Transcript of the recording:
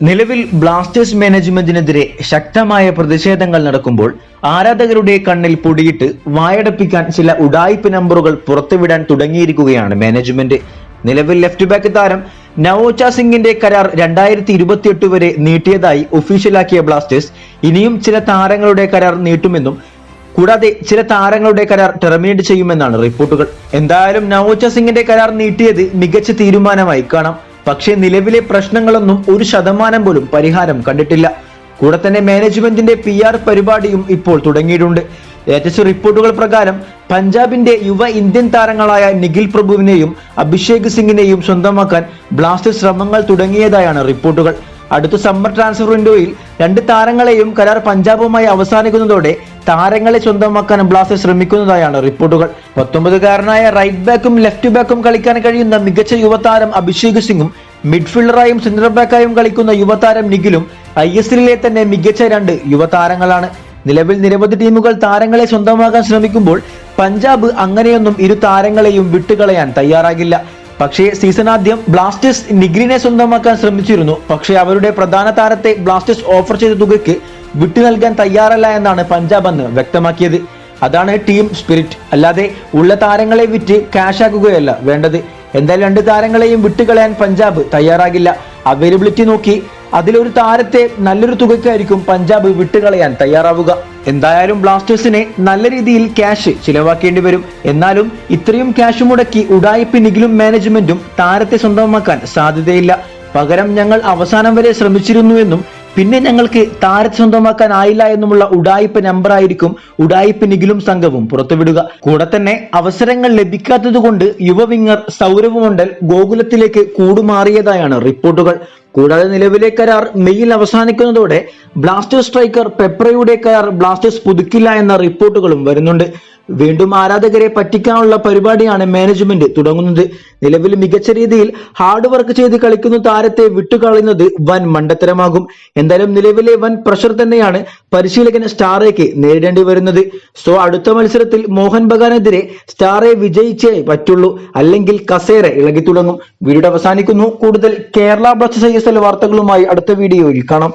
നിലവിൽ ബ്ലാസ്റ്റേഴ്സ് മാനേജ്മെന്റിനെതിരെ ശക്തമായ പ്രതിഷേധങ്ങൾ നടക്കുമ്പോൾ ആരാധകരുടെ കണ്ണിൽ പൊടിയിട്ട് വായടപ്പിക്കാൻ ചില ഉഡായിപ്പ് നമ്പറുകൾ പുറത്തുവിടാൻ തുടങ്ങിയിരിക്കുകയാണ് മാനേജ്മെന്റ്. നിലവിൽ ലെഫ്റ്റ് ബാക്ക് താരം നവോച്ച സിംഗിന്റെ കരാർ 2028 വരെ നീട്ടിയതായി ഒഫീഷ്യലാക്കിയ ബ്ലാസ്റ്റേഴ്സ് ഇനിയും ചില താരങ്ങളുടെ കരാർ നീട്ടുമെന്നും കൂടാതെ ചില താരങ്ങളുടെ കരാർ ടെർമിനേറ്റ് ചെയ്യുമെന്നാണ് റിപ്പോർട്ടുകൾ. എന്തായാലും നവോച്ച സിംഗിന്റെ കരാർ നീട്ടിയത് മികച്ച തീരുമാനമായി കാണാം. പക്ഷേ നിലവിലെ പ്രശ്നങ്ങളൊന്നും 1% പോലും പരിഹാരം കണ്ടിട്ടില്ല. കൂടെ തന്നെ മാനേജ്മെന്റിന്റെ PR പരിപാടിയും ഇപ്പോൾ തുടങ്ങിയിട്ടുണ്ട്. ലേറ്റസ്റ്റ് റിപ്പോർട്ടുകൾ പ്രകാരം പഞ്ചാബിന്റെ യുവ ഇന്ത്യൻ താരങ്ങളായ നിഖിൽ പ്രഭുവിനെയും അഭിഷേക് സിംഗിനെയും സ്വന്തമാക്കാൻ ബ്ലാസ്റ്റേഴ്സ് ശ്രമങ്ങൾ തുടങ്ങിയതായാണ് റിപ്പോർട്ടുകൾ. അടുത്ത സമ്മർ ട്രാൻസ്ഫർ വിൻഡോയിൽ 2 താരങ്ങളെയും കരാർ പഞ്ചാബുമായി അവസാനിക്കുന്നതോടെ താരങ്ങളെ സ്വന്തമാക്കാൻ ബ്ലാസ്റ്റേഴ്സ് ശ്രമിക്കുന്നതായാണ് റിപ്പോർട്ടുകൾ. 19-കാരനായ റൈറ്റ് ബാക്കും ലെഫ്റ്റ് ബാക്കും കളിക്കാൻ കഴിയുന്ന മികച്ച യുവതാരം അഭിഷേക് സിംഗും മിഡ്ഫീൽഡറായും സെന്റർ ബാക്കായും കളിക്കുന്ന യുവതാരം നിഖിലും ISLലെ തന്നെ മികച്ച 2 യുവതാരങ്ങളാണ്. നിലവിൽ നിരവധി ടീമുകൾ താരങ്ങളെ സ്വന്തമാക്കാൻ ശ്രമിക്കുമ്പോൾ പഞ്ചാബ് അങ്ങനെയൊന്നും ഇരു താരങ്ങളെയും വിട്ടുകളയാൻ തയ്യാറാകില്ല. പക്ഷേ സീസൺ ആദ്യം ബ്ലാസ്റ്റേഴ്സ് നിഖിലിനെ സ്വന്തമാക്കാൻ ശ്രമിച്ചിരുന്നു. പക്ഷേ അവരുടെ പ്രധാന താരത്തെ ബ്ലാസ്റ്റേഴ്സ് ഓഫർ ചെയ്ത തുകയ്ക്ക് വിട്ടു നൽകാൻ തയ്യാറല്ല എന്നാണ് പഞ്ചാബ് അന്ന് വ്യക്തമാക്കിയത്. അതാണ് ടീം സ്പിരിറ്റ്, അല്ലാതെ ഉള്ള താരങ്ങളെ വിറ്റ് ക്യാഷ് ആക്കുകയല്ല വേണ്ടത്. എന്തായാലും 2 താരങ്ങളെയും വിട്ടുകളയാൻ പഞ്ചാബ് തയ്യാറാകില്ല. അവൈലബിലിറ്റി നോക്കി അതിലൊരു താരത്തെ നല്ലൊരു തുകയ്ക്കായിരിക്കും പഞ്ചാബ് വിട്ടുകളയാൻ തയ്യാറാവുക. എന്തായാലും ബ്ലാസ്റ്റേഴ്സിനെ നല്ല രീതിയിൽ ക്യാഷ് ചിലവാക്കേണ്ടി വരും. എന്നാലും ഇത്രയും ക്യാഷ് മുടക്കി ഉഡായിപ്പ് നിഖിലും മാനേജ്മെന്റും താരത്തെ സ്വന്തമാക്കാൻ സാധ്യതയില്ല. പകരം ഞങ്ങൾ അവസാനം വരെ ശ്രമിച്ചിരുന്നുവെന്നും പിന്നെ ഞങ്ങൾക്ക് താരത്തെ സ്വന്തമാക്കാൻ ആയില്ല എന്നുമുള്ള ഉഡായിപ്പ് നമ്പറായിരിക്കും ഉഡായിപ്പ് നിഖിലും സംഘവും പുറത്തുവിടുക. കൂടെ തന്നെ അവസരങ്ങൾ ലഭിക്കാത്തതുകൊണ്ട് യുവ വിങ്ങർ സൗരവ് മണ്ഡൽ ഗോകുലത്തിലേക്ക് കൂടുമാറിയതായാണ് റിപ്പോർട്ടുകൾ. കൂടാതെ നിലവിലെ കരാർ മെയ്യിൽ അവസാനിക്കുന്നതോടെ ബ്ലാസ്റ്റേഴ്സ് സ്ട്രൈക്കർ പെപ്രയുടെ കരാർ ബ്ലാസ്റ്റേഴ്സ് പുതുക്കില്ല എന്ന റിപ്പോർട്ടുകളും വരുന്നുണ്ട്. വീണ്ടും ആരാധകരെ പറ്റിക്കാനുള്ള പരിപാടിയാണ് മാനേജ്മെന്റ് തുടങ്ങുന്നത്. നിലവിൽ മികച്ച രീതിയിൽ ഹാർഡ് വർക്ക് ചെയ്ത് കളിക്കുന്ന താരത്തെ വിട്ടുകളയുന്നത് വൻ മണ്ടത്തരമാകും. എന്തായാലും നിലവിലെ വൻ പ്രഷർ തന്നെയാണ് പരിശീലകൻ സ്റ്റാറേക്ക് നേരിടേണ്ടി വരുന്നത്. സോ അടുത്ത മത്സരത്തിൽ മോഹൻ ബഗാനെതിരെ സ്റ്റാറെ വിജയിച്ചേ പറ്റുള്ളൂ, അല്ലെങ്കിൽ കസേര ഇളകി തുടങ്ങും. വീഡിയോ അവസാനിക്കുന്നു. കൂടുതൽ കേരള ബ്ലാസ്റ്റേഴ്സ് ISL വാർത്തകളുമായി അടുത്ത വീഡിയോയിൽ കാണാം.